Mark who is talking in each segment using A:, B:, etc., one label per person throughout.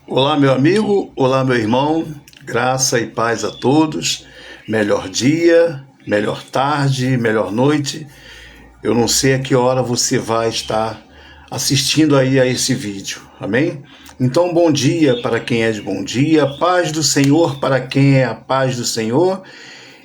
A: Olá, meu amigo, olá, meu irmão, graça e paz a todos. Melhor dia, melhor tarde, melhor noite. Eu não sei a que hora você vai estar assistindo aí a esse vídeo, amém? Então, bom dia para quem é de bom dia, paz do Senhor para quem é a paz do Senhor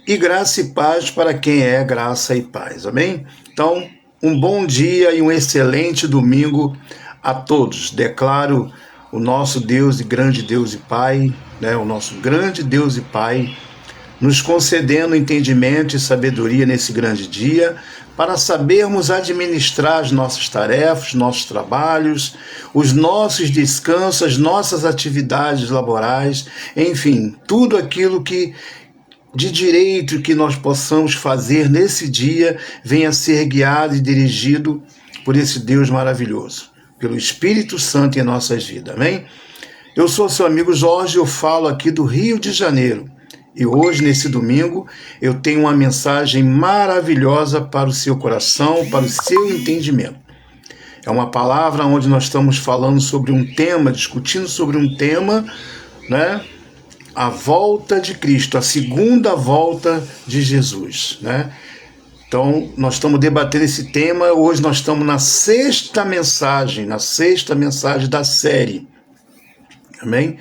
A: e graça e paz para quem é graça e paz, amém? Então, um bom dia e um excelente domingo a todos. Declaro o nosso Deus e grande Deus e Pai, o nosso grande Deus e Pai, nos concedendo entendimento e sabedoria nesse grande dia, para sabermos administrar as nossas tarefas, nossos trabalhos, os nossos descansos, as nossas atividades laborais, enfim, tudo aquilo que de direito que nós possamos fazer nesse dia venha ser guiado e dirigido por esse Deus maravilhoso, pelo Espírito Santo em nossas vidas, amém? Eu sou seu amigo Jorge, eu falo aqui do Rio de Janeiro. E hoje, nesse domingo, eu tenho uma mensagem maravilhosa para o seu coração, para o seu entendimento. É uma palavra onde nós estamos falando sobre um tema, discutindo sobre um tema, a volta de Cristo, a segunda volta de Jesus, Então, nós estamos debatendo esse tema, hoje nós estamos na sexta mensagem da série, amém?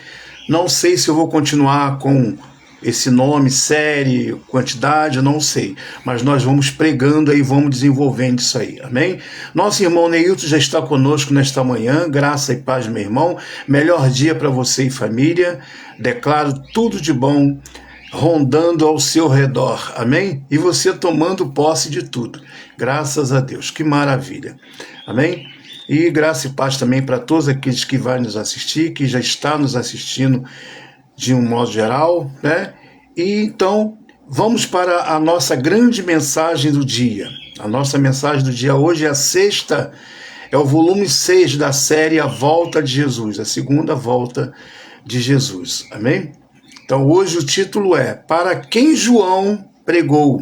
A: Não sei se eu vou continuar com esse nome, série, quantidade, eu não sei, mas nós vamos pregando aí, vamos desenvolvendo isso aí, amém? Nosso irmão Neilton já está conosco nesta manhã, graça e paz, meu irmão, melhor dia para você e família, declaro tudo de bom, rondando ao seu redor, amém? E você tomando posse de tudo, graças a Deus, que maravilha, amém? E graça e paz também para todos aqueles que vão nos assistir, que já está nos assistindo de um modo geral, E então, vamos para a nossa grande mensagem do dia. A nossa mensagem do dia hoje é a sexta, é o volume 6 da série A Volta de Jesus, a segunda volta de Jesus, amém? Então hoje o título é Para quem João pregou,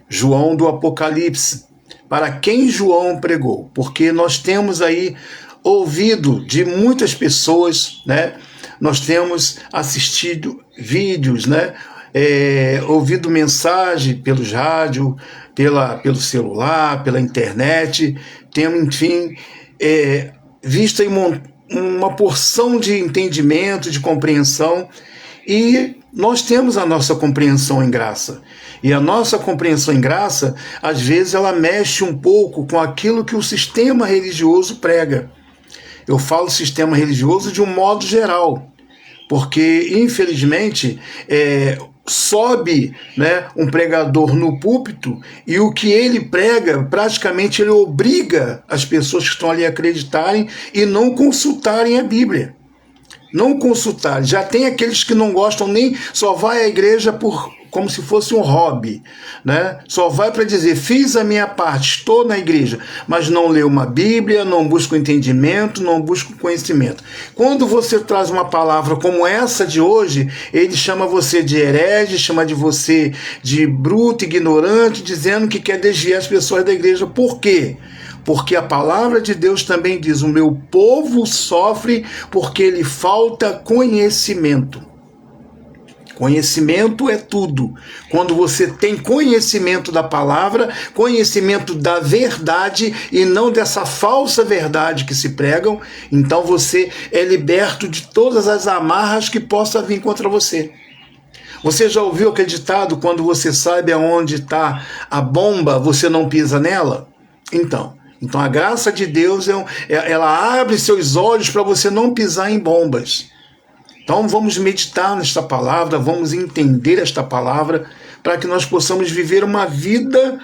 A: João do Apocalipse, para quem João pregou, porque nós temos aí ouvido de muitas pessoas, nós temos assistido vídeos, ouvido mensagem pelos rádios, pelo celular, pela internet, temos, enfim, visto aí uma porção de entendimento, de compreensão, e nós temos a nossa compreensão em graça. E a nossa compreensão em graça, às vezes, ela mexe um pouco com aquilo que o sistema religioso prega. Eu falo sistema religioso de um modo geral, porque, infelizmente, sobe um pregador no púlpito e o que ele prega, praticamente ele obriga as pessoas que estão ali a acreditarem e não consultarem a Bíblia. Não consultarem. Já tem aqueles que não gostam nem, só vai à igreja como se fosse um hobby, Só vai para dizer, fiz a minha parte, estou na igreja, mas não lê uma Bíblia, não busca o entendimento, não busca o conhecimento. Quando você traz uma palavra como essa de hoje, ele chama você de herege, chama de você de bruto, ignorante, dizendo que quer desviar as pessoas da igreja. Por quê? Porque a palavra de Deus também diz, o meu povo sofre porque lhe falta conhecimento. Conhecimento é tudo. Quando você tem conhecimento da palavra, conhecimento da verdade e não dessa falsa verdade que se pregam, então você é liberto de todas as amarras que possam vir contra você. Você já ouviu aquele ditado, quando você sabe aonde está a bomba, você não pisa nela? Então a graça de Deus, ela abre seus olhos para você não pisar em bombas. Então vamos meditar nesta palavra, vamos entender esta palavra, para que nós possamos viver uma vida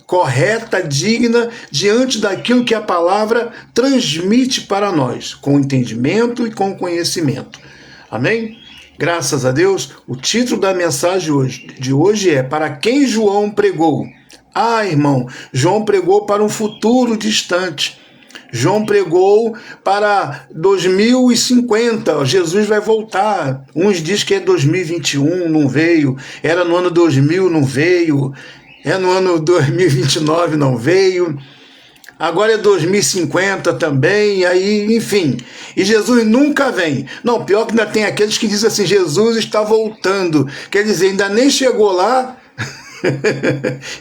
A: correta, digna, diante daquilo que a palavra transmite para nós, com entendimento e com conhecimento. Amém? Graças a Deus, o título da mensagem de hoje é Para quem João pregou. Irmão, João pregou para um futuro distante. João pregou para 2050, Jesus vai voltar. Uns dizem que é 2021, não veio. Era no ano 2000, não veio. É no ano 2029, não veio. agora é 2050 também, aí, enfim. E Jesus nunca vem. Não, pior que ainda tem aqueles que dizem assim, Jesus está voltando. Quer dizer, ainda nem chegou lá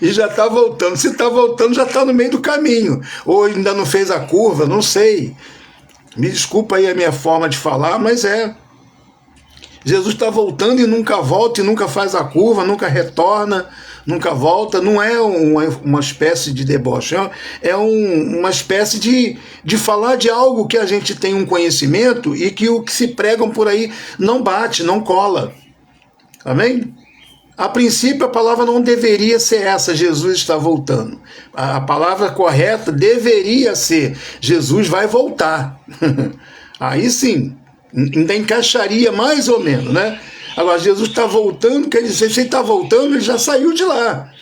A: e já está voltando. Se está voltando, já está no meio do caminho. Ou ainda não fez a curva, não sei. Me desculpa aí a minha forma de falar, mas é. Jesus está voltando e nunca volta, e nunca faz a curva, nunca retorna, nunca volta. Não é uma espécie de deboche, é uma espécie de falar de algo que a gente tem um conhecimento e que o que se pregam por aí não bate, não cola. Amém? A princípio, a palavra não deveria ser essa, Jesus está voltando. A palavra correta deveria ser, Jesus vai voltar. Aí sim, ainda encaixaria mais ou menos, né? Agora, Jesus está voltando, quer dizer, se ele está voltando, ele já saiu de lá.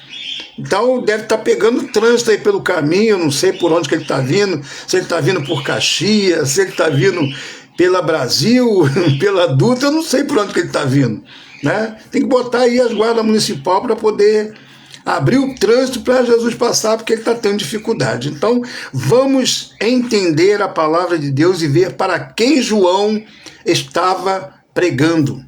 A: Então, deve estar pegando trânsito aí pelo caminho, não sei por onde que ele está vindo, se ele está vindo por Caxias, se ele está vindo pela Brasil, pela Dutra, eu não sei por onde que ele está vindo. Né? Tem que botar aí as guardas municipais para poder abrir o trânsito para Jesus passar, porque ele está tendo dificuldade. Então, vamos entender a palavra de Deus e ver para quem João estava pregando.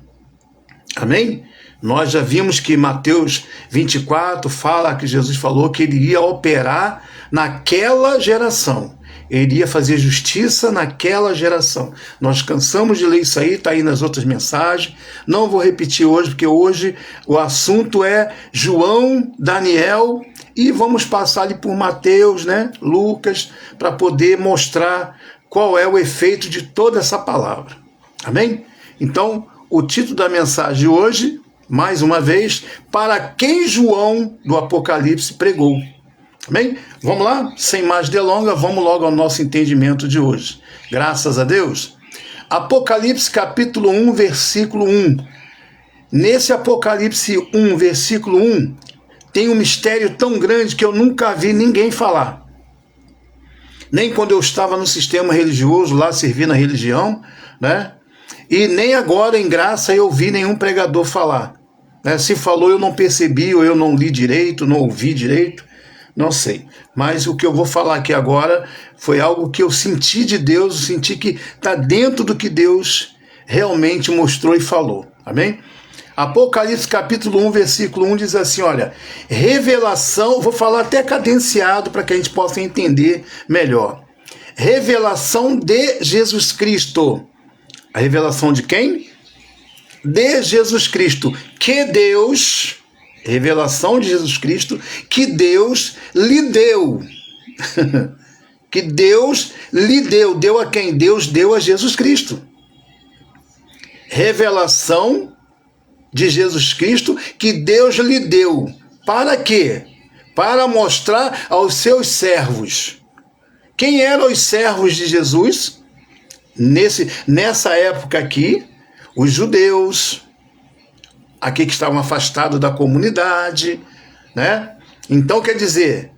A: Amém? Nós já vimos que Mateus 24 fala que Jesus falou que ele ia operar naquela geração. Ele ia fazer justiça naquela geração. Nós cansamos de ler isso aí, está aí nas outras mensagens. Não vou repetir hoje, porque hoje o assunto é João, Daniel, e vamos passar ali por Mateus, né, Lucas, para poder mostrar qual é o efeito de toda essa palavra. Amém? Então, o título da mensagem de hoje, mais uma vez, para quem João do Apocalipse pregou. Amém? Vamos lá? Sem mais delongas, vamos logo ao nosso entendimento de hoje. Graças a Deus. Apocalipse capítulo 1, versículo 1. Nesse Apocalipse 1, versículo 1, tem um mistério tão grande que eu nunca vi ninguém falar. Nem quando eu estava no sistema religioso, lá servindo a religião, né? E nem agora, em graça, eu vi nenhum pregador falar. Né? Se falou, eu não percebi, ou eu não li direito, não ouvi direito. Não sei, mas o que eu vou falar aqui agora foi algo que eu senti de Deus, eu senti que está dentro do que Deus realmente mostrou e falou, amém? Apocalipse capítulo 1, versículo 1 diz assim, olha, revelação, vou falar até cadenciado para que a gente possa entender melhor. Revelação de Jesus Cristo. A revelação de quem? De Jesus Cristo, que Deus... Revelação de Jesus Cristo que Deus lhe deu. Que Deus lhe deu. Deu a quem? Deus deu a Jesus Cristo. Revelação de Jesus Cristo que Deus lhe deu. Para quê? Para mostrar aos seus servos. Quem eram os servos de Jesus? Nessa época aqui, os judeus, aqui que estavam afastados da comunidade, né? Então, quer dizer,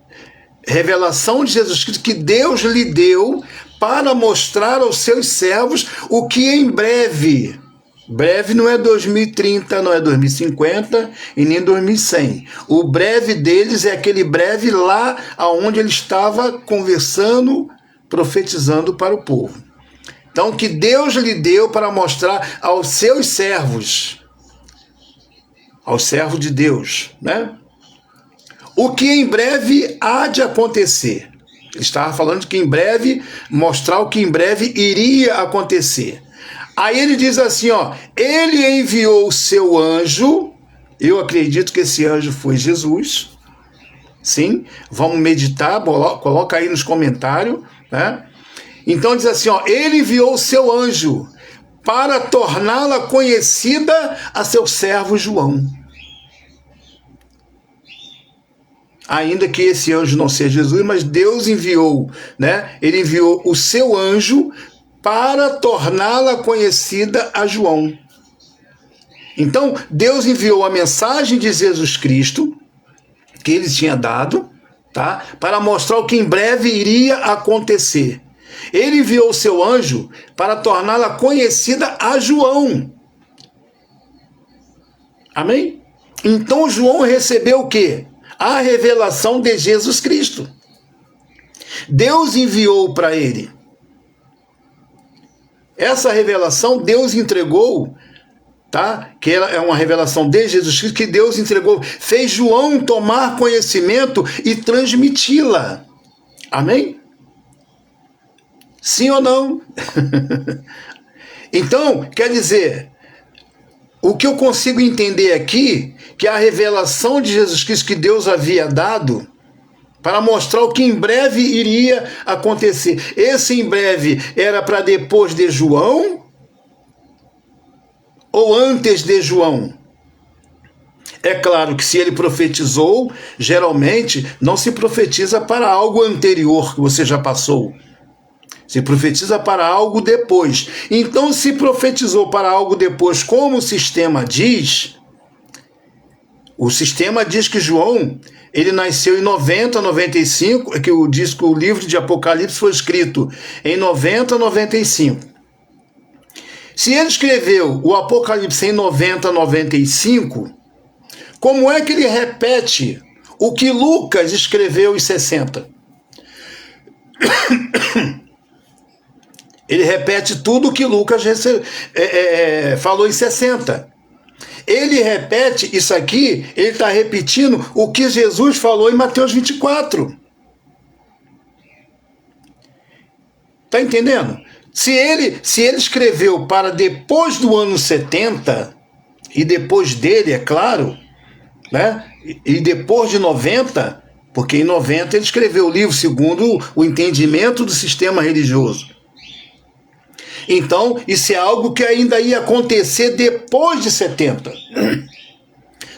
A: revelação de Jesus Cristo que Deus lhe deu para mostrar aos seus servos o que em breve não é 2030, não é 2050 e nem 2100. O breve deles é aquele breve lá onde ele estava conversando, profetizando para o povo. Então, que Deus lhe deu para mostrar aos seus servos, ao servo de Deus, né? O que em breve há de acontecer. Ele estava falando de que em breve, mostrar o que em breve iria acontecer. Aí ele diz assim, ó, ele enviou o seu anjo, eu acredito que esse anjo foi Jesus, sim, vamos meditar, coloca aí nos comentários, né? Então diz assim, ó, ele enviou o seu anjo para torná-la conhecida a seu servo João. Ainda que esse anjo não seja Jesus, mas Deus enviou, né? Ele enviou o seu anjo para torná-la conhecida a João. Então, Deus enviou a mensagem de Jesus Cristo, que ele tinha dado, tá? Para mostrar o que em breve iria acontecer. Ele enviou o seu anjo para torná-la conhecida a João. Amém? Então João recebeu o quê? A revelação de Jesus Cristo. Deus enviou para ele. Essa revelação Deus entregou, tá? Que é uma revelação de Jesus Cristo que Deus entregou, fez João tomar conhecimento e transmiti-la. Amém? Sim ou não? Então, quer dizer, o que eu consigo entender aqui, que a revelação de Jesus Cristo que Deus havia dado para mostrar o que em breve iria acontecer. Esse em breve era para depois de João ou antes de João? É claro que se ele profetizou, geralmente não se profetiza para algo anterior que você já passou. Se profetiza para algo depois. Então, se profetizou para algo depois, como o sistema diz, o sistema diz que João, ele nasceu em 90, 95, que diz que o livro de Apocalipse foi escrito em 90, 95. Se ele escreveu o Apocalipse em 90, 95, como é que ele repete o que Lucas escreveu em 60? Ele repete tudo o que Lucas falou em 60. Ele repete isso aqui, ele está repetindo o que Jesus falou em Mateus 24. Está entendendo? Se ele escreveu para depois do ano 70, e depois dele, é claro, né? E depois de 90, porque em 90 ele escreveu o livro segundo o entendimento do sistema religioso. Então, isso é algo que ainda ia acontecer depois de 70.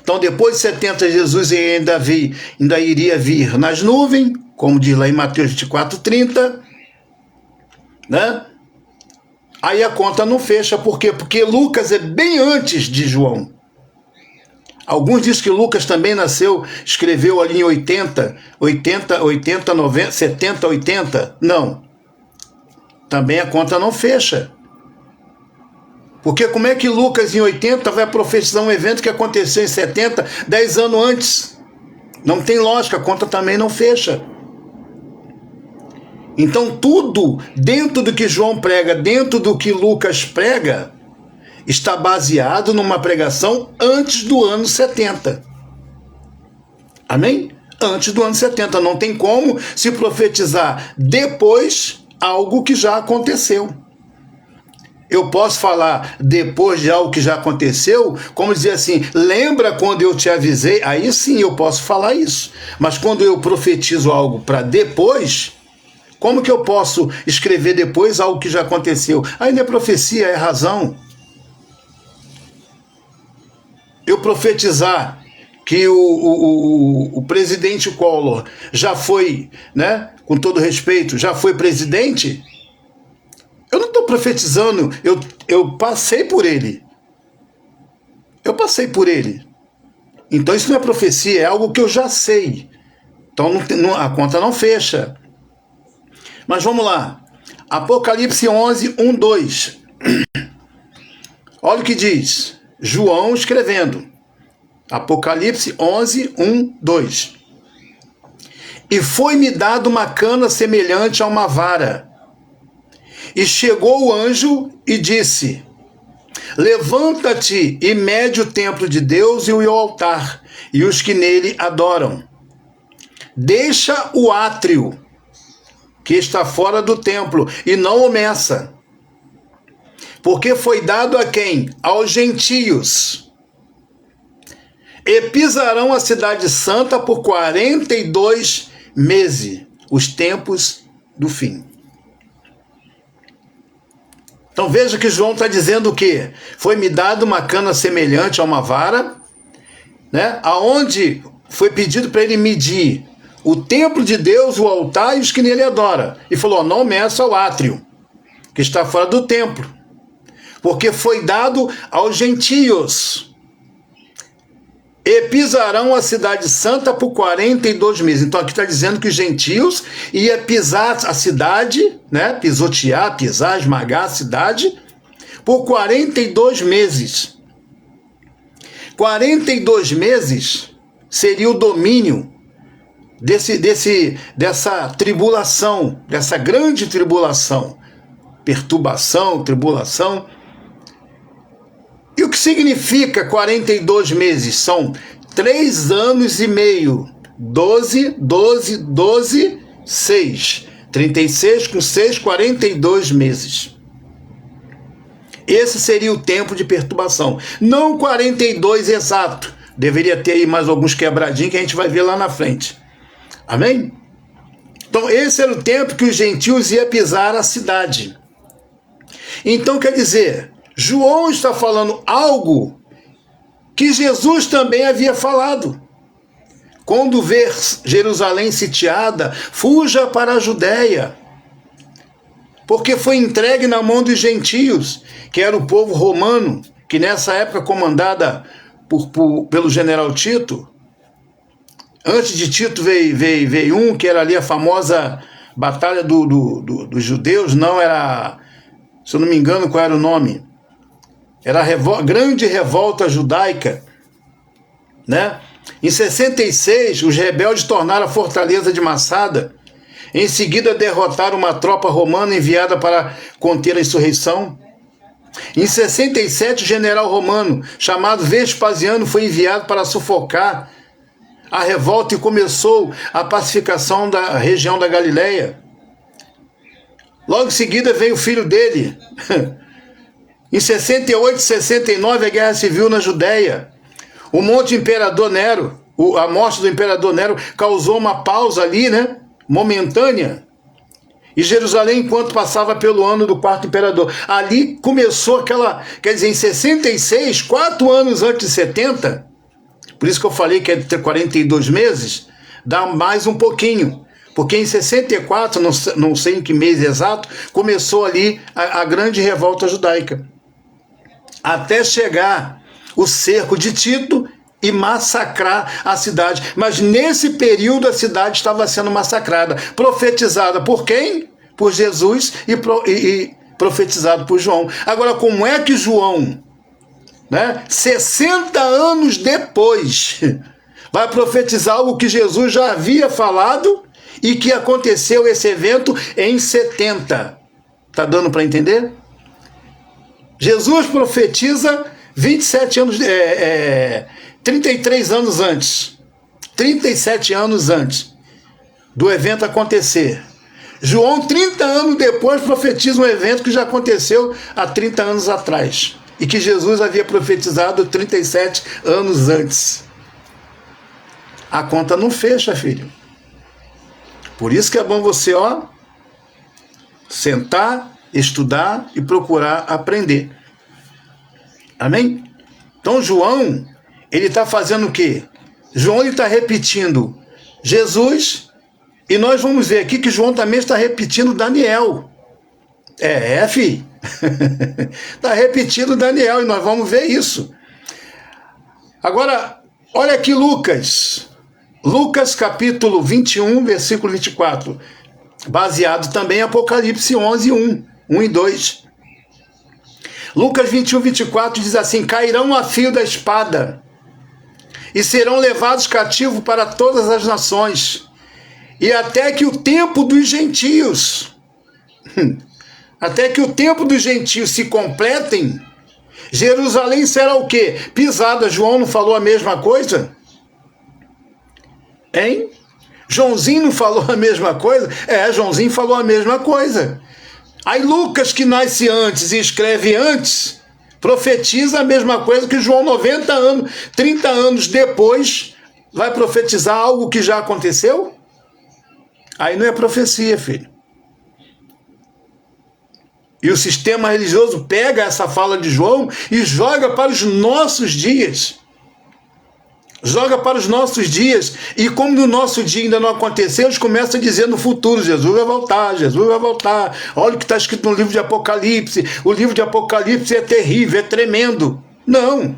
A: Então, depois de 70, Jesus ainda iria vir nas nuvens, como diz lá em Mateus 24, 30. Né? Aí a conta não fecha. Por quê? Porque Lucas é bem antes de João. Alguns dizem que Lucas também escreveu ali em 80, 90, 70, 80. Não. Também a conta não fecha. Porque como é que Lucas em 80 vai profetizar um evento que aconteceu em 70, 10 anos antes? Não tem lógica, a conta também não fecha. Então tudo dentro do que João prega, dentro do que Lucas prega, está baseado numa pregação antes do ano 70. Amém? Antes do ano 70. Não tem como se profetizar depois algo que já aconteceu. Eu posso falar depois de algo que já aconteceu, como dizer assim, lembra quando eu te avisei? Aí sim eu posso falar isso. Mas quando eu profetizo algo para depois, como que eu posso escrever depois algo que já aconteceu? Aí não é profecia, é razão. Eu profetizar que o presidente Collor já foi, né, com todo respeito, já foi presidente, eu não estou profetizando, eu passei por ele. Eu passei por ele. Então isso não é profecia, é algo que eu já sei. Então a conta não fecha. Mas vamos lá. Apocalipse 11, 1, 2. Olha o que diz. João escrevendo. Apocalipse 11, 1, 2. E foi-me dado uma cana semelhante a uma vara. E chegou o anjo e disse: levanta-te e mede o templo de Deus e o altar, e os que nele adoram. Deixa o átrio, que está fora do templo, e não o meça. Porque foi dado a quem? Aos gentios. E pisarão a cidade santa por 42 meses, os tempos do fim. Então veja que João está dizendo o quê? Foi-me dado uma cana semelhante a uma vara, né? Aonde foi pedido para ele medir o templo de Deus, o altar e os que nele adoram. E falou, não meça o átrio, que está fora do templo, porque foi dado aos gentios. E pisarão a cidade santa por 42 meses. Então aqui está dizendo que os gentios iam pisar a cidade, né? Pisotear, pisar, esmagar a cidade por 42 meses. 42 meses seria o domínio dessa tribulação, dessa grande tribulação, perturbação, tribulação. E o que significa 42 meses? São 3 anos e meio, 12, 6. 36 com 6, 42 meses. Esse seria o tempo de perturbação. Não 42 exato. Deveria ter aí mais alguns quebradinhos que a gente vai ver lá na frente. Amém? Então esse era o tempo que os gentios iam pisar a cidade. Então quer dizer, João está falando algo que Jesus também havia falado. Quando ver Jerusalém sitiada, fuja para a Judéia, porque foi entregue na mão dos gentios, que era o povo romano, que nessa época comandada pelo general Tito. Antes de Tito veio um, que era ali a famosa batalha dos judeus, não era, se eu não me engano, qual era o nome? Era a grande revolta judaica, né? Em 66, os rebeldes tornaram a fortaleza de Massada. Em seguida, derrotaram uma tropa romana enviada para conter a insurreição. Em 67, o general romano, chamado Vespasiano, foi enviado para sufocar a revolta e começou a pacificação da região da Galileia. Logo em seguida, veio o filho dele. Em 68 e 69, a guerra civil na Judéia. O monte Imperador Nero, a morte do Imperador Nero causou uma pausa ali, né? Momentânea. E Jerusalém, enquanto passava pelo ano do quarto imperador. Ali começou aquela, quer dizer, em 66, 4 anos antes de 70, por isso que eu falei que é de 42 meses, dá mais um pouquinho. Porque em 64, não sei em que mês exato, começou ali a grande revolta judaica. Até chegar o cerco de Tito e massacrar a cidade. Mas nesse período a cidade estava sendo massacrada. Profetizada por quem? Por Jesus e profetizado por João. Agora, como é que João, né, 60 anos depois, vai profetizar algo que Jesus já havia falado e que aconteceu esse evento em 70? Tá dando para entender? Jesus profetiza 27 anos, 33 anos antes, 37 anos antes do evento acontecer. João, 30 anos depois, profetiza um evento que já aconteceu há 30 anos atrás e que Jesus havia profetizado 37 anos antes. A conta não fecha, filho. Por isso que é bom você, sentar, estudar e procurar aprender. Amém? Então João, ele está fazendo o quê? João está repetindo Jesus, e nós vamos ver aqui que João também está repetindo Daniel. Filho. Está repetindo Daniel, e nós vamos ver isso. Agora, olha aqui Lucas. Lucas capítulo 21, versículo 24. Baseado também em Apocalipse 11, 1 e 2. Lucas 21, 24 diz assim: cairão a fio da espada e serão levados cativos para todas as nações, e até que o tempo dos gentios, se completem, Jerusalém será o quê? Pisada. João não falou a mesma coisa? Hein? Joãozinho não falou a mesma coisa? Joãozinho falou a mesma coisa. Aí Lucas, que nasce antes e escreve antes, profetiza a mesma coisa que João, 90 anos, 30 anos depois, vai profetizar algo que já aconteceu? Aí não é profecia, filho. E o sistema religioso pega essa fala de João e joga para os nossos dias. Joga para os nossos dias. E como no nosso dia ainda não aconteceu, eles começam a dizer no futuro: Jesus vai voltar, Jesus vai voltar. Olha o que está escrito no livro de Apocalipse. O livro de Apocalipse é terrível, é tremendo. Não.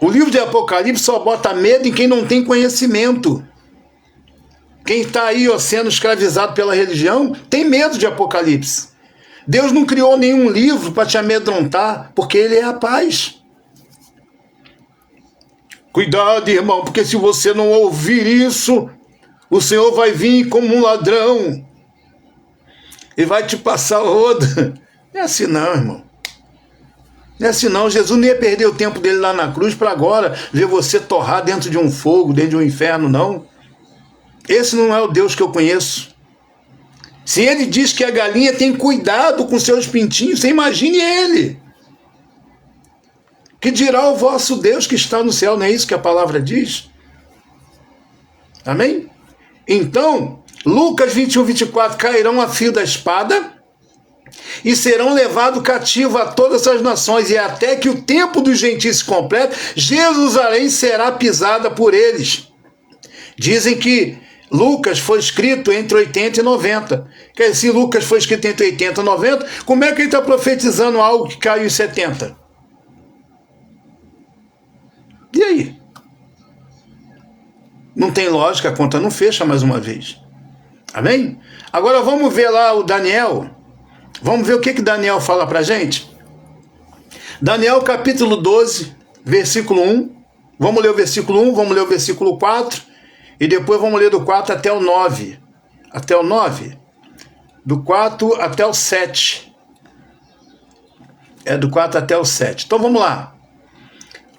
A: O livro de Apocalipse só bota medo em quem não tem conhecimento. Quem está aí sendo escravizado pela religião tem medo de Apocalipse. Deus não criou nenhum livro para te amedrontar, porque Ele é a paz. Cuidado, irmão, porque se você não ouvir isso, o Senhor vai vir como um ladrão e vai te passar o rodo. Não é assim não, irmão. Não é assim não. Jesus não ia perder o tempo dele lá na cruz para agora ver você torrar dentro de um fogo, dentro de um inferno, não. Esse não é o Deus que eu conheço. Se ele diz que a galinha tem cuidado com seus pintinhos, você imagine ele. Que dirá o vosso Deus que está no céu, não é isso que a palavra diz? Amém? Então, Lucas 21, 24, cairão a fio da espada e serão levados cativo a todas as nações, e até que o tempo dos gentios se complete, Jerusalém será pisada por eles. Dizem que Lucas foi escrito entre 80 e 90. Quer dizer, se Lucas foi escrito entre 80 e 90, como é que ele está profetizando algo que caiu em 70? E aí? Não tem lógica, a conta não fecha mais uma vez. Amém? Agora vamos ver lá o Daniel. Vamos ver o que Daniel fala pra gente? Daniel capítulo 12, versículo 1. Vamos ler o versículo 1, vamos ler o versículo 4. E depois vamos ler do 4 até o 9. Até o 9. Do 4 até o 7. É do 4 até o 7. Então vamos lá.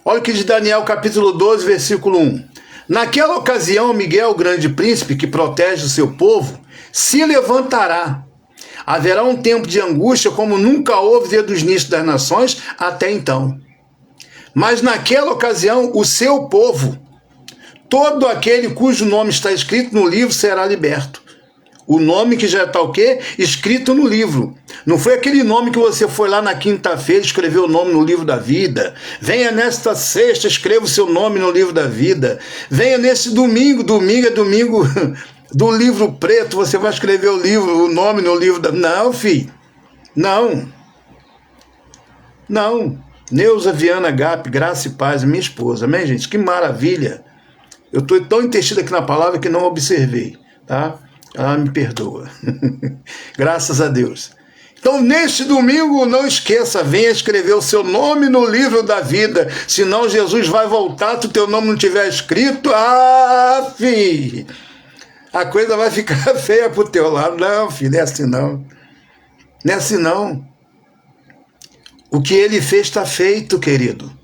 A: Olha o que diz Daniel capítulo 12, versículo 1. Naquela ocasião, Miguel, o grande príncipe, que protege o seu povo, se levantará. Haverá um tempo de angústia como nunca houve desde os inícios das nações até então. Mas naquela ocasião, o seu povo, todo aquele cujo nome está escrito no livro, será liberto. O nome que já está o quê? Escrito no livro. Não foi aquele nome que você foi lá na quinta-feira e escreveu o nome no livro da vida. Venha nesta sexta, escreva o seu nome no livro da vida. Venha nesse domingo, domingo é domingo do livro preto, você vai escrever o nome no livro da... Não, filho. Não. Não. Neuza Viana Gap, graça e paz, minha esposa. Amém, gente? Que maravilha. Eu estou tão intestino aqui na palavra que não observei, tá? Ela me perdoa. Graças a Deus. Então, neste domingo, não esqueça, venha escrever o seu nome no livro da vida. Senão Jesus vai voltar, se o teu nome não tiver escrito, filho, a coisa vai ficar feia pro teu lado. Não, filho, não é assim não. Não é assim não. O que ele fez está feito, querido.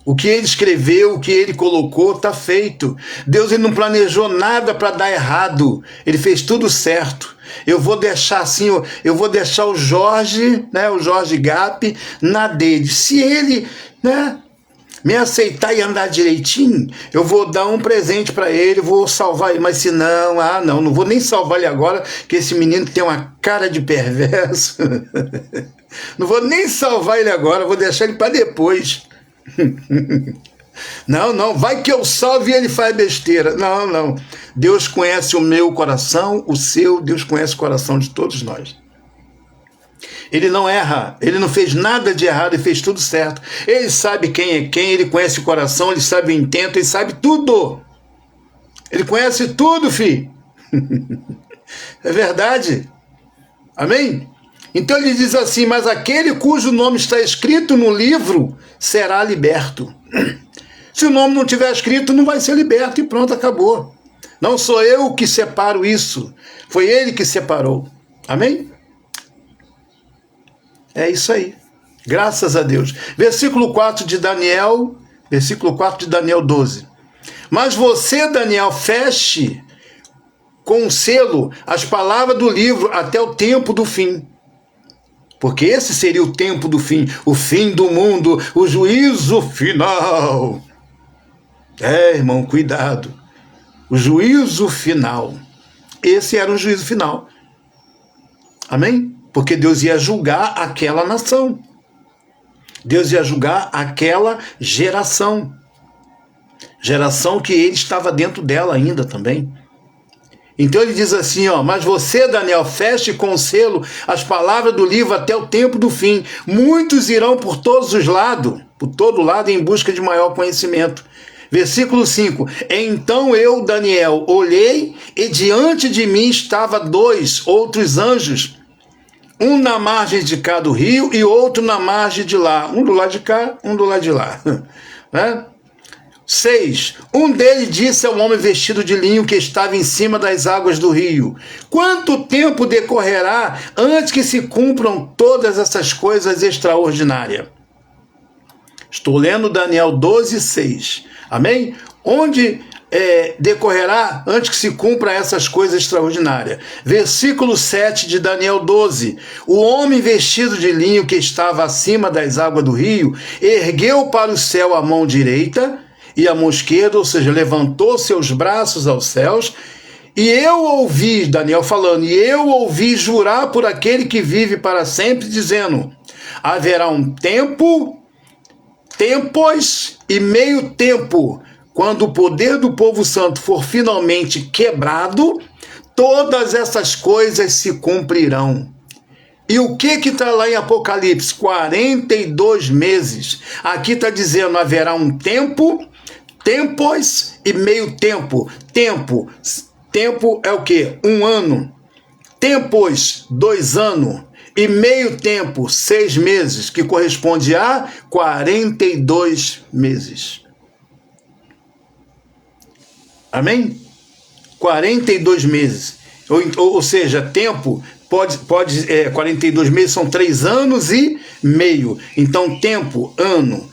A: O que ele escreveu, o que ele colocou, está feito. Deus ele não planejou nada para dar errado. Ele fez tudo certo. Eu vou deixar assim, eu vou deixar o Jorge, né, o Jorge Gap, na dele. Se ele, né, me aceitar e andar direitinho, eu vou dar um presente para ele, vou salvar ele. Mas se não, não vou nem salvar ele agora, que esse menino tem uma cara de perverso. Não vou nem salvar ele agora, vou deixar ele para depois. Não, vai que eu salve e ele faz besteira. Não. Deus conhece o meu coração, o seu, Deus conhece o coração de todos nós. Ele não erra, ele não fez nada de errado, ele fez tudo certo. Ele sabe quem é quem, ele conhece o coração, ele sabe o intento, ele sabe tudo. Ele conhece tudo, filho. É verdade. Amém? Então ele diz assim, mas aquele cujo nome está escrito no livro será liberto. Se o nome não tiver escrito, não vai ser liberto e pronto, acabou. Não sou eu que separo isso, foi ele que separou. Amém? É isso aí. Graças a Deus. Versículo 4 de Daniel 12. Mas você, Daniel, feche com selo as palavras do livro até o tempo do fim. Porque esse seria o tempo do fim, o fim do mundo, o juízo final. Irmão, cuidado. O juízo final. Esse era o juízo final. Amém? Porque Deus ia julgar aquela nação. Deus ia julgar aquela geração. Geração que ele estava dentro dela ainda também. Então ele diz assim, mas você, Daniel, feche com selo as palavras do livro até o tempo do fim. Muitos irão por todos os lados, por todo lado, em busca de maior conhecimento. Versículo 5. Então eu, Daniel, olhei e diante de mim estava 2 outros anjos, um na margem de cá do rio e outro na margem de lá. Um do lado de cá, um do lado de lá. Né? 6. Um deles disse ao homem vestido de linho que estava em cima das águas do rio: quanto tempo decorrerá antes que se cumpram todas essas coisas extraordinárias? Estou lendo Daniel 12, 6. Amém? Onde decorrerá antes que se cumpra essas coisas extraordinárias? Versículo 7 de Daniel 12. O homem vestido de linho que estava acima das águas do rio ergueu para o céu a mão direita e a mão esquerda, ou seja, levantou seus braços aos céus, e eu ouvi, Daniel falando, e eu ouvi jurar por aquele que vive para sempre, dizendo: haverá um tempo, tempos e meio tempo, quando o poder do povo santo for finalmente quebrado, todas essas coisas se cumprirão. E o que está lá em Apocalipse? 42 meses. Aqui está dizendo: haverá um tempo, tempos e meio tempo. Tempo é o quê? 1 ano. Tempos, 2 anos. E meio tempo, 6 meses, que corresponde a 42 meses. Amém? 42 meses. Ou seja, tempo, 42 meses são 3 anos e meio. Então, tempo, ano.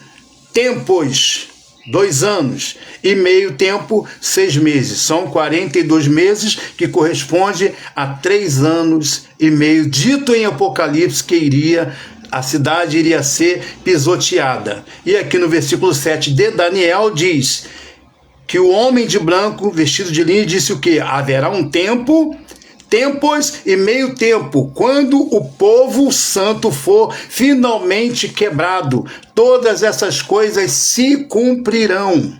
A: Tempos, 2 anos. E meio tempo, 6 meses. São 42 meses, que corresponde a 3 anos e meio. Dito em Apocalipse que a cidade iria ser pisoteada. E aqui no versículo 7 de Daniel diz que o homem de branco, vestido de linho, disse o quê? Haverá um tempo, tempos e meio tempo, quando o povo santo for finalmente quebrado. Todas essas coisas se cumprirão.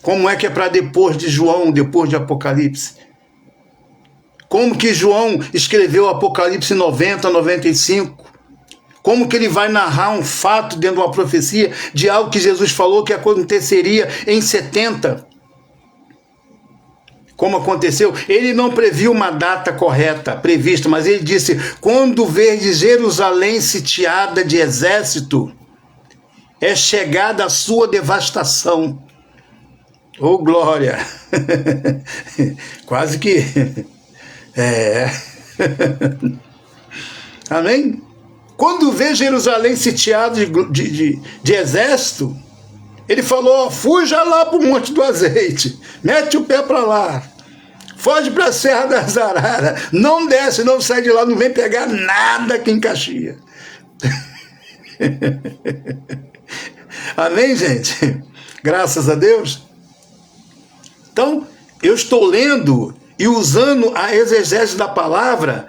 A: Como é que é para depois de João, depois de Apocalipse? Como que João escreveu Apocalipse 90, 95? Como que ele vai narrar um fato dentro de uma profecia de algo que Jesus falou que aconteceria em 70? Como aconteceu? Ele não previu uma data correta, prevista, mas ele disse: quando verdes Jerusalém sitiada de exército, é chegada a sua devastação. Oh, glória! Quase que... Amém? Quando vê Jerusalém sitiado de exército, ele falou: fuja lá para o Monte do Azeite, mete o pé para lá, foge para a Serra das Araras, não desce, não sai de lá, não vem pegar nada aqui em Caxias. Amém, gente? Graças a Deus. Então, eu estou lendo e usando a exegese da palavra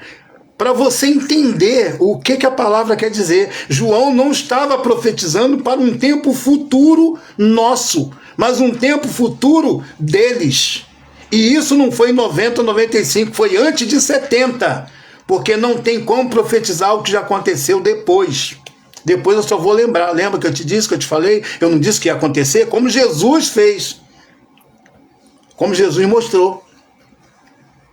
A: para você entender o que a palavra quer dizer. João não estava profetizando para um tempo futuro nosso, mas um tempo futuro deles. E isso não foi em 90, 95, foi antes de 70, porque não tem como profetizar o que já aconteceu depois. Depois eu só vou lembrar. Lembra que eu te disse, que eu te falei? Eu não disse que ia acontecer, como Jesus fez. Como Jesus mostrou.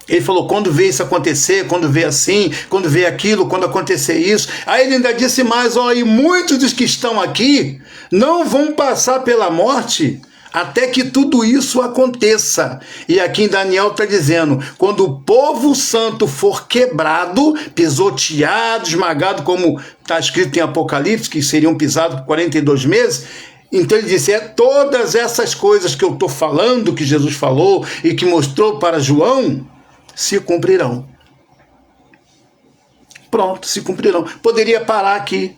A: Ele falou: quando vê isso acontecer, quando vê assim, quando vê aquilo, quando acontecer isso. Aí ele ainda disse mais: ó, e muitos dos que estão aqui não vão passar pela morte até que tudo isso aconteça. E aqui em Daniel está dizendo: quando o povo santo for quebrado, pisoteado, esmagado, como está escrito em Apocalipse, que seriam pisados por 42 meses... Então ele disse: todas essas coisas que eu estou falando, que Jesus falou e que mostrou para João, se cumprirão. Pronto, se cumprirão. Poderia parar aqui,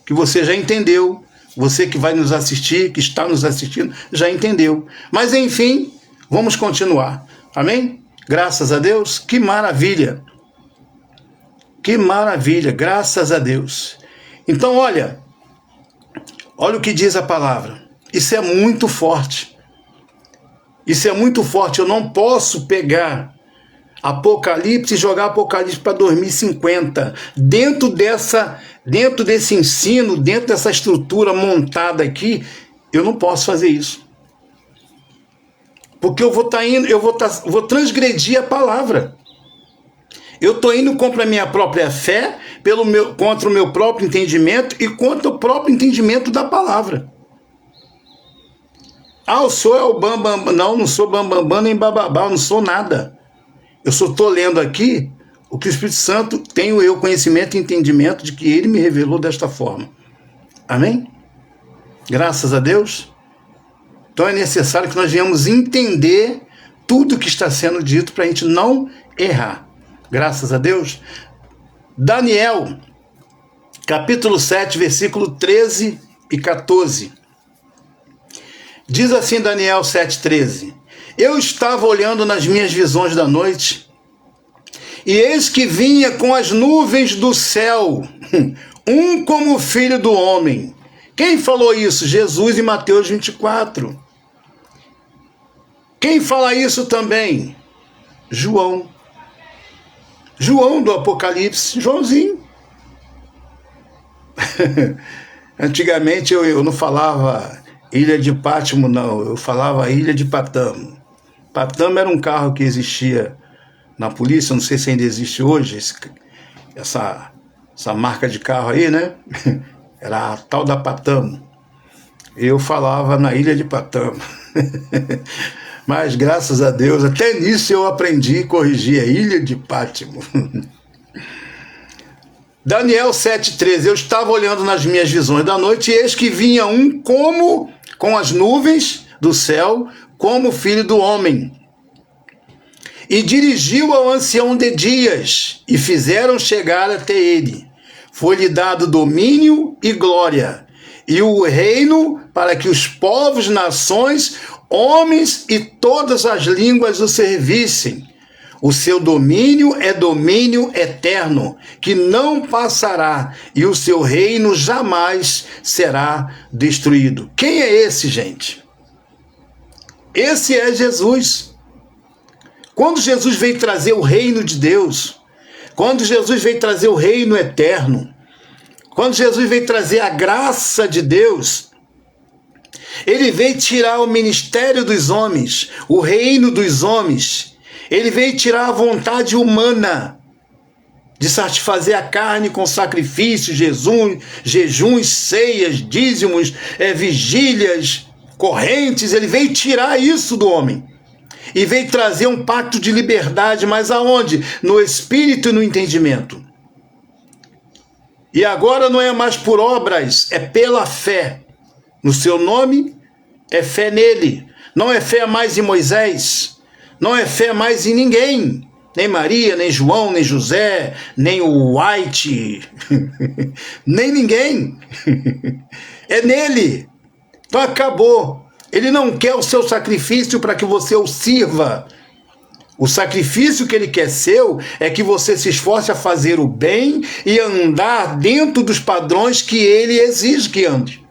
A: que você já entendeu. Você que vai nos assistir, que está nos assistindo, já entendeu. Mas enfim, vamos continuar. Amém? Graças a Deus. Que maravilha. Que maravilha, graças a Deus. Então, olha o que diz a palavra. Isso é muito forte. Isso é muito forte. Eu não posso pegar Apocalipse e jogar Apocalipse para 2050. Dentro desse ensino, dentro dessa estrutura montada aqui, eu não posso fazer isso. Porque eu vou transgredir a palavra. Eu estou indo contra a minha própria fé, contra o meu próprio entendimento e contra o próprio entendimento da palavra. Ah, o senhor é o bambam. Não, não sou bambambam nem bababá, eu não sou nada. Eu só estou lendo aqui o que o Espírito Santo, tenho eu conhecimento e entendimento de que ele me revelou desta forma. Amém? Graças a Deus. Então é necessário que nós venhamos entender tudo que está sendo dito para a gente não errar. Graças a Deus. Daniel, capítulo 7, versículo 13 e 14. Diz assim Daniel 7,13: Eu estava olhando nas minhas visões da noite, e eis que vinha com as nuvens do céu, um como o filho do homem. Quem falou isso? Jesus em Mateus 24. Quem fala isso também? João. João do Apocalipse, Joãozinho. Antigamente eu não falava Ilha de Pátimo, não. Eu falava Ilha de Patamo. Patamo era um carro que existia na polícia, não sei se ainda existe hoje, essa marca de carro aí, né? Era a tal da Patamo. Eu falava na Ilha de Patamo. Mas graças a Deus, até nisso eu aprendi e corrigi a Ilha de Pátimo. Daniel 7,13: Eu estava olhando nas minhas visões da noite, e eis que vinha um como com as nuvens do céu, como filho do homem. E dirigiu ao ancião de dias, e fizeram chegar até ele. Foi-lhe dado domínio e glória, e o reino para que os povos, nações, homens e todas as línguas o servissem. O seu domínio é domínio eterno, que não passará, e o seu reino jamais será destruído. Quem é esse, gente? Esse é Jesus. Quando Jesus veio trazer o reino de Deus, quando Jesus veio trazer o reino eterno, quando Jesus veio trazer a graça de Deus, ele veio tirar o ministério dos homens, o reino dos homens. Ele veio tirar a vontade humana de satisfazer a carne com sacrifícios, jejuns, ceias, dízimos, vigílias, correntes. Ele veio tirar isso do homem. E veio trazer um pacto de liberdade, mas aonde? No espírito e no entendimento. E agora não é mais por obras, é pela fé. No seu nome, é fé nele. Não é fé mais em Moisés. Não é fé mais em ninguém, nem Maria, nem João, nem José, nem o White, nem ninguém. É nele. Então acabou. Ele não quer o seu sacrifício para que você o sirva. O sacrifício que ele quer seu é que você se esforce a fazer o bem e andar dentro dos padrões que ele exige que ande.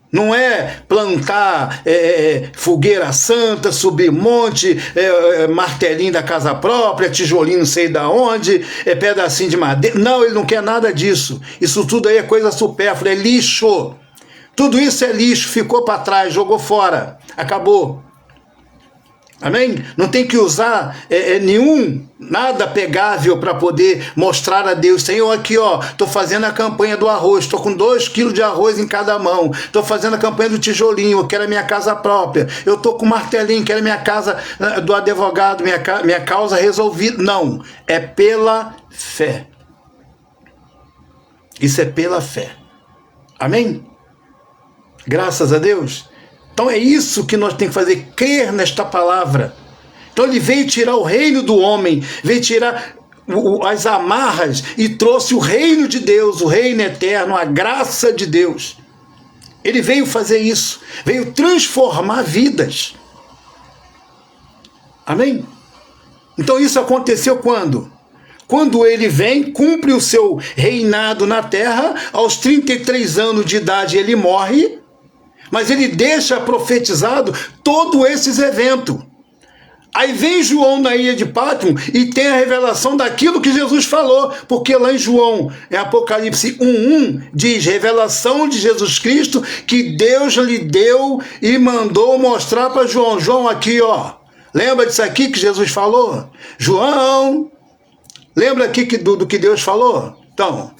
A: Não é plantar fogueira santa, subir monte, martelinho da casa própria, tijolinho não sei da onde, pedacinho de madeira. Não, ele não quer nada disso. Isso tudo aí é coisa supérflua, é lixo. Tudo isso é lixo, ficou para trás, jogou fora, acabou. Amém? Não tem que usar nada pegável para poder mostrar a Deus. Senhor, aqui ó, estou fazendo a campanha do arroz, estou com 2 quilos de arroz em cada mão, estou fazendo a campanha do tijolinho, eu quero a minha casa própria, eu estou com o martelinho, quero a minha casa do advogado, minha causa resolvida. Não, é pela fé. Isso é pela fé. Amém? Graças a Deus. Então é isso que nós temos que fazer, crer nesta palavra. Então ele veio tirar o reino do homem, veio tirar as amarras e trouxe o reino de Deus, o reino eterno, a graça de Deus. Ele veio fazer isso, veio transformar vidas. Amém? Então isso aconteceu quando? Quando ele vem, cumpre o seu reinado na terra, aos 33 anos de idade ele morre, mas ele deixa profetizado todos esses eventos. Aí vem João na ilha de Pátimo e tem a revelação daquilo que Jesus falou, porque lá em João, em Apocalipse 1:1, diz, revelação de Jesus Cristo, que Deus lhe deu e mandou mostrar para João. João, aqui ó, lembra disso aqui que Jesus falou? João, lembra aqui do que Deus falou? Então,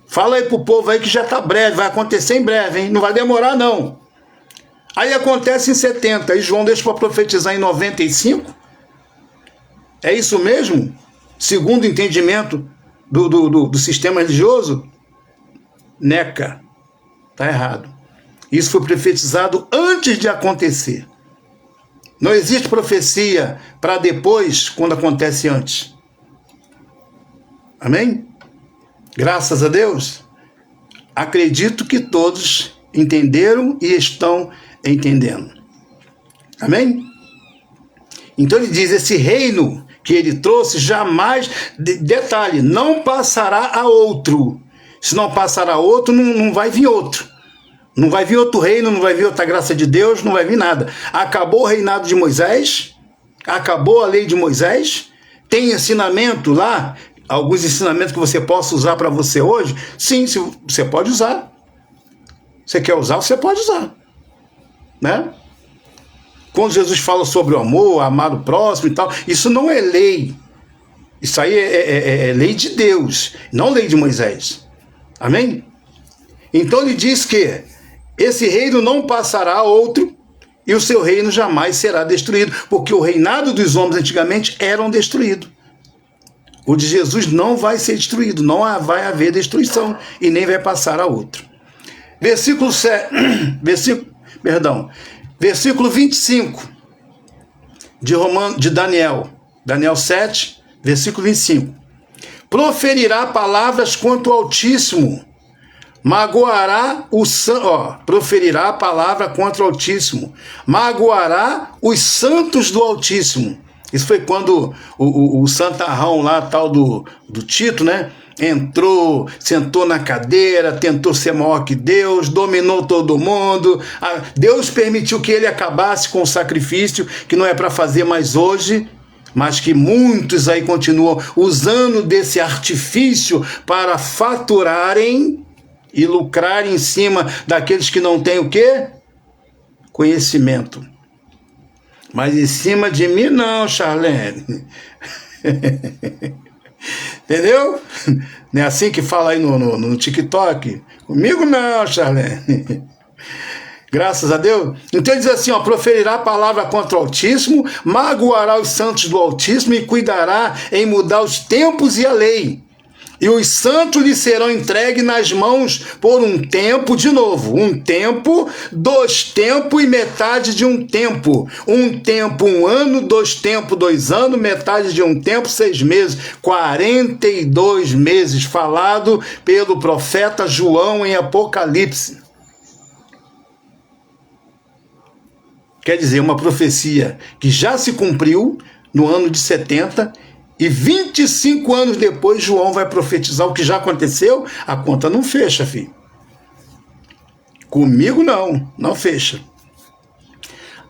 A: Fala aí pro povo aí que já tá breve, vai acontecer em breve, hein? Não vai demorar, não. Aí acontece em 70, aí João deixa para profetizar em 95. É isso mesmo? Segundo o entendimento do sistema religioso? Neca. Tá errado. Isso foi profetizado antes de acontecer. Não existe profecia para depois, quando acontece antes. Amém? Graças a Deus. Acredito que todos entenderam e estão entendendo. Amém? Então ele diz, esse reino que ele trouxe jamais, detalhe, não passará a outro. Se não passará a outro, não vai vir outro. Não vai vir outro reino, não vai vir outra graça de Deus, não vai vir nada. Acabou o reinado de Moisés, acabou a lei de Moisés, tem ensinamento lá, alguns ensinamentos que você possa usar para você hoje? Sim, você pode usar. Você quer usar, você pode usar. Né? Quando Jesus fala sobre o amor, amar o próximo e tal, isso não é lei. Isso aí é lei de Deus, não lei de Moisés. Amém? Então ele diz que esse reino não passará a outro e o seu reino jamais será destruído, porque o reinado dos homens antigamente eram destruídos. O de Jesus não vai ser destruído, não vai haver destruição e nem vai passar a outro. Versículo 25 de Daniel 7, versículo 25. Proferirá palavras contra o Altíssimo, magoará proferirá a palavra contra o Altíssimo, magoará os santos do Altíssimo. Isso foi quando o santarrão lá, tal do Tito, né? Entrou, sentou na cadeira, tentou ser maior que Deus, dominou todo mundo. Deus permitiu que ele acabasse com o sacrifício, que não é para fazer mais hoje, mas que muitos aí continuam usando desse artifício para faturarem e lucrar em cima daqueles que não têm o quê? Conhecimento. Mas em cima de mim não, Charlene. Entendeu? Não é assim que fala aí no TikTok? Comigo não, Charlene. Graças a Deus. Então ele diz assim, proferirá a palavra contra o Altíssimo, magoará os santos do Altíssimo e cuidará em mudar os tempos e a lei. E os santos lhe serão entregues nas mãos por um tempo, de novo, um tempo, 2 tempos e metade de um tempo. Um tempo, 1 ano, 2 tempos, 2 anos, metade de um tempo, 6 meses. 42 meses, falado pelo profeta João em Apocalipse. Quer dizer, uma profecia que já se cumpriu no ano de 70, e 25 anos depois, João vai profetizar o que já aconteceu. A conta não fecha, filho. Comigo não fecha.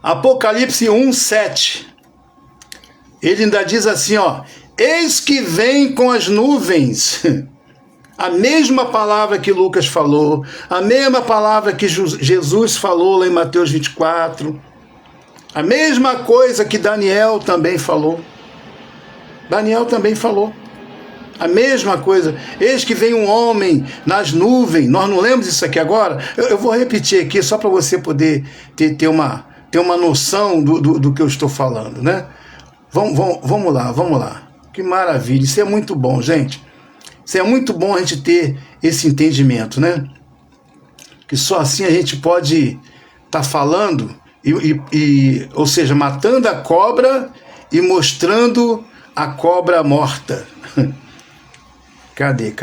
A: Apocalipse 1, 7. Ele ainda diz assim, eis que vem com as nuvens. A mesma palavra que Lucas falou, a mesma palavra que Jesus falou lá em Mateus 24. A mesma coisa que Daniel também falou. Daniel também falou a mesma coisa. Eis que vem um homem nas nuvens. Nós não lemos isso aqui agora? Eu vou repetir aqui só para você poder ter uma noção do que eu estou falando, né? Vamos lá. Que maravilha. Isso é muito bom, gente. Isso é muito bom a gente ter esse entendimento, né? Que só assim a gente pode estar falando, ou seja, matando a cobra e mostrando a cobra morta. Cadê?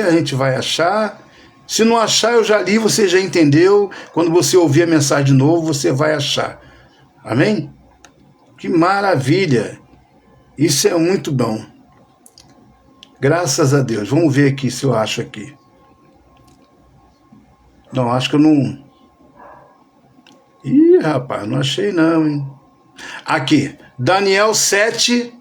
A: A gente vai achar. Se não achar, eu já li, você já entendeu. Quando você ouvir a mensagem de novo, você vai achar. Amém? Que maravilha. Isso é muito bom. Graças a Deus. Vamos ver aqui se eu acho aqui. Não, acho que eu não... Ih, rapaz, não achei não, hein? Aqui, Daniel 7,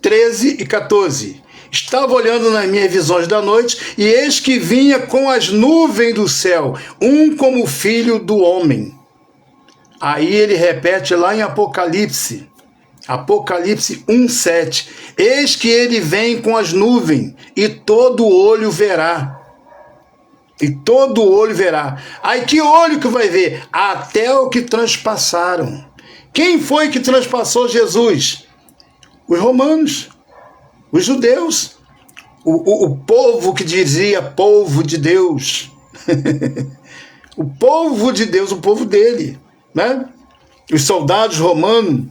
A: 13 e 14. Estava olhando nas minhas visões da noite, e eis que vinha com as nuvens do céu, um como filho do homem. Aí ele repete lá em Apocalipse. Apocalipse 1:7. Eis que ele vem com as nuvens, e todo olho verá. E todo olho verá. Aí que olho que vai ver? Até o que transpassaram. Quem foi que transpassou Jesus? Os romanos, os judeus. O povo que dizia povo de Deus. O povo de Deus, o povo dele, né? Os soldados romanos,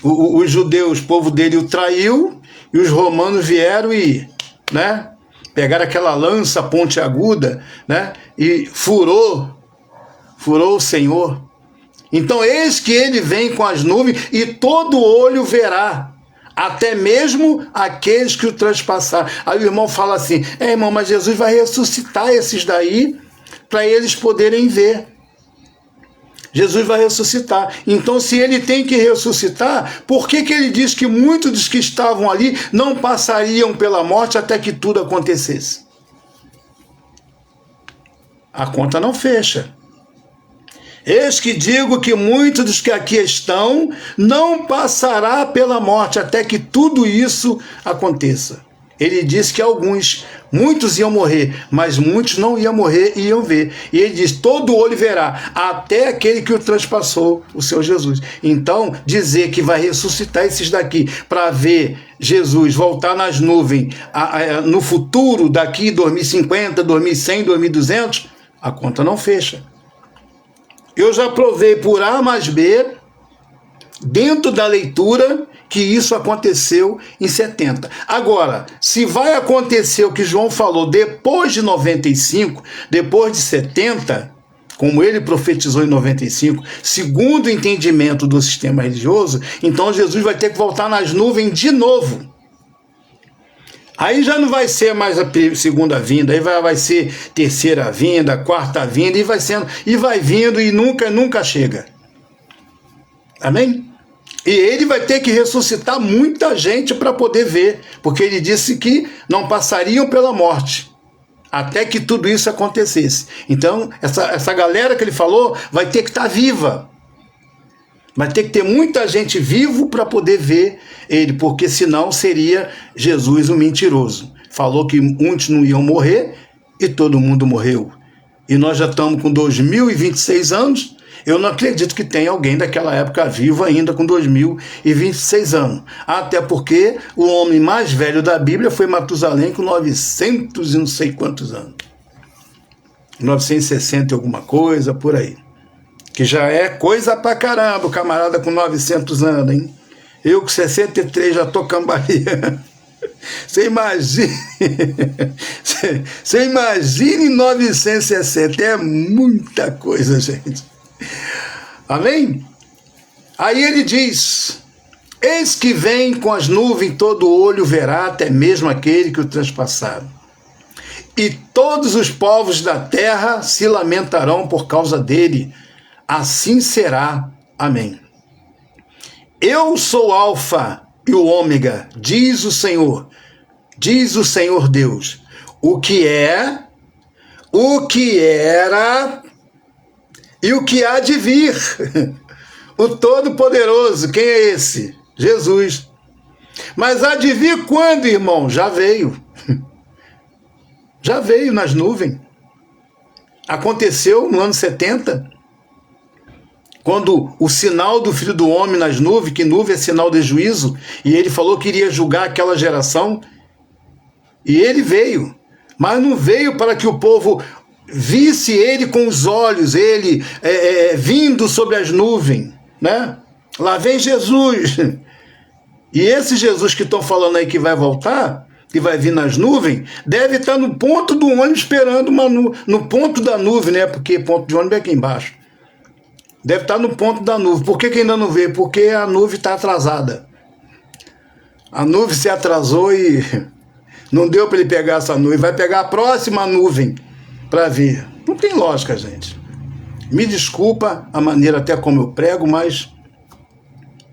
A: os judeus, o povo dele o traiu, e os romanos vieram e, né, pegaram aquela lança pontiaguda, né, e furou o Senhor. Então, eis que ele vem com as nuvens, e todo olho verá, até mesmo aqueles que o transpassaram. Aí o irmão fala assim, irmão, mas Jesus vai ressuscitar esses daí, para eles poderem ver. Jesus vai ressuscitar. Então, se ele tem que ressuscitar, por que ele diz que muitos dos que estavam ali não passariam pela morte até que tudo acontecesse? A conta não fecha. Eis que digo que muitos dos que aqui estão não passará pela morte até que tudo isso aconteça. Ele disse que muitos iam morrer, mas muitos não iam morrer e iam ver. E ele diz, todo olho verá, até aquele que o transpassou, o Senhor Jesus. Então, dizer que vai ressuscitar esses daqui para ver Jesus voltar nas nuvens no futuro, daqui 2050, 2100, 2200, a conta não fecha. Eu já provei por A mais B, dentro da leitura, que isso aconteceu em 70. Agora, se vai acontecer o que João falou depois de 95, depois de 70, como ele profetizou em 95, segundo o entendimento do sistema religioso, então Jesus vai ter que voltar nas nuvens de novo. Aí já não vai ser mais a segunda vinda, aí vai ser terceira vinda, quarta vinda, e vai vindo e nunca chega. Amém? E ele vai ter que ressuscitar muita gente para poder ver, porque ele disse que não passariam pela morte, até que tudo isso acontecesse. Então, essa galera que ele falou vai ter que estar viva. Vai ter que ter muita gente vivo para poder ver ele, porque senão seria Jesus um mentiroso. Falou que muitos não iam morrer e todo mundo morreu. E nós já estamos com 2026 anos, eu não acredito que tenha alguém daquela época vivo ainda com 2026 anos. Até porque o homem mais velho da Bíblia foi Matusalém com 900 e não sei quantos anos. 960 e alguma coisa, por aí. Que já é coisa pra caramba, o camarada com 900 anos, hein? Eu com 63 já tô cambaleando. Você imagine 960, é muita coisa, gente. Amém? Aí ele diz, eis que vem com as nuvens, todo olho verá, até mesmo aquele que o transpassaram. E todos os povos da terra se lamentarão por causa dele. Assim será. Amém. Eu sou o Alfa e o Ômega, diz o Senhor Deus, o que é, o que era e o que há de vir. O Todo-Poderoso, quem é esse? Jesus. Mas há de vir quando, irmão? Já veio. Já veio nas nuvens. Aconteceu no ano 70. Quando o sinal do Filho do Homem nas nuvens, que nuvem é sinal de juízo, e ele falou que iria julgar aquela geração, e ele veio, mas não veio para que o povo visse ele com os olhos, ele vindo sobre as nuvens, né? Lá vem Jesus. E esse Jesus que estão falando aí que vai voltar, que vai vir nas nuvens, deve estar no ponto do ônibus esperando no ponto da nuvem, né? Porque ponto de ônibus é aqui embaixo. Deve estar no ponto da nuvem. Por que ainda não vê? Porque a nuvem está atrasada. A nuvem se atrasou e não deu para ele pegar essa nuvem. Vai pegar a próxima nuvem para ver. Não tem lógica, gente. Me desculpa a maneira até como eu prego, mas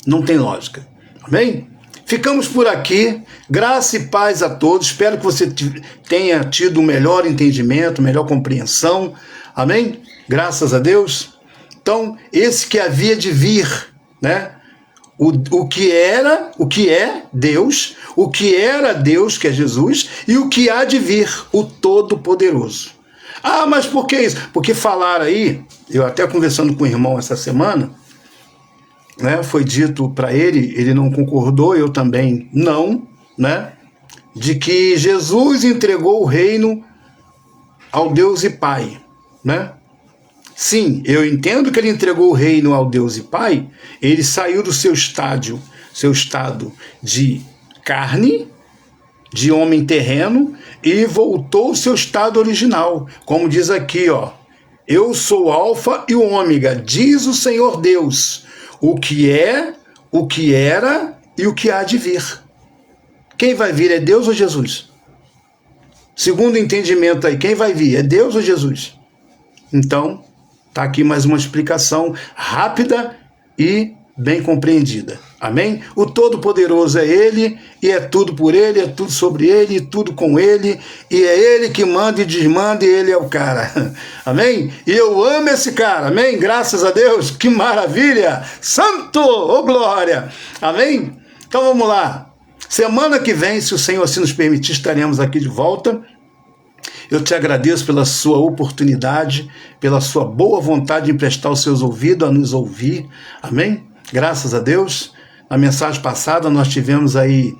A: não tem lógica. Amém? Ficamos por aqui. Graça e paz a todos. Espero que você tenha tido um melhor entendimento, melhor compreensão. Amém? Graças a Deus. Então, esse que havia de vir, né? o que é Deus, o que era Deus, que é Jesus, e o que há de vir, o Todo-Poderoso. Ah, mas por que isso? Porque falaram aí, eu até conversando com o irmão essa semana, né, foi dito para ele não concordou, eu também não, né, de que Jesus entregou o reino ao Deus e Pai, né? Sim, eu entendo que ele entregou o reino ao Deus e Pai, ele saiu do seu estado de carne, de homem terreno, e voltou ao seu estado original. Como diz aqui, ó, eu sou o Alfa e o Ômega, diz o Senhor Deus, o que é, o que era e o que há de vir. Quem vai vir é Deus ou Jesus? Segundo o entendimento aí, quem vai vir é Deus ou Jesus? Então, está aqui mais uma explicação rápida e bem compreendida. Amém? O Todo-Poderoso é Ele, e é tudo por Ele, é tudo sobre Ele, e tudo com Ele, e é Ele que manda e desmanda, e Ele é o cara. Amém? E eu amo esse cara. Amém? Graças a Deus. Que maravilha! Santo! Ô glória! Amém? Então vamos lá. Semana que vem, se o Senhor assim nos permitir, estaremos aqui de volta. Eu te agradeço pela sua oportunidade, pela sua boa vontade de emprestar os seus ouvidos a nos ouvir. Amém? Graças a Deus. Na mensagem passada nós tivemos aí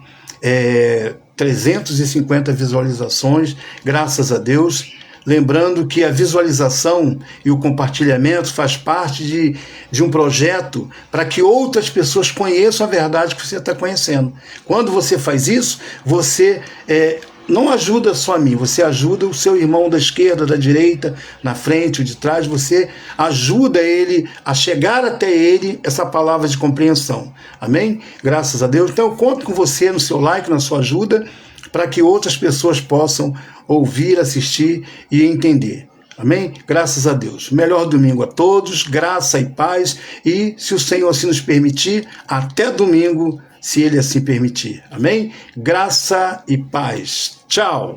A: 350 visualizações, graças a Deus. Lembrando que a visualização e o compartilhamento faz parte de um projeto para que outras pessoas conheçam a verdade que você está conhecendo. Quando você faz isso, você não ajuda só a mim, você ajuda o seu irmão da esquerda, da direita, na frente ou de trás, você ajuda ele a chegar até ele essa palavra de compreensão. Amém? Graças a Deus. Então eu conto com você no seu like, na sua ajuda, para que outras pessoas possam ouvir, assistir e entender. Amém? Graças a Deus. Melhor domingo a todos, graça e paz, e se o Senhor assim nos permitir, até domingo, se Ele assim permitir. Amém? Graça e paz. Tchau.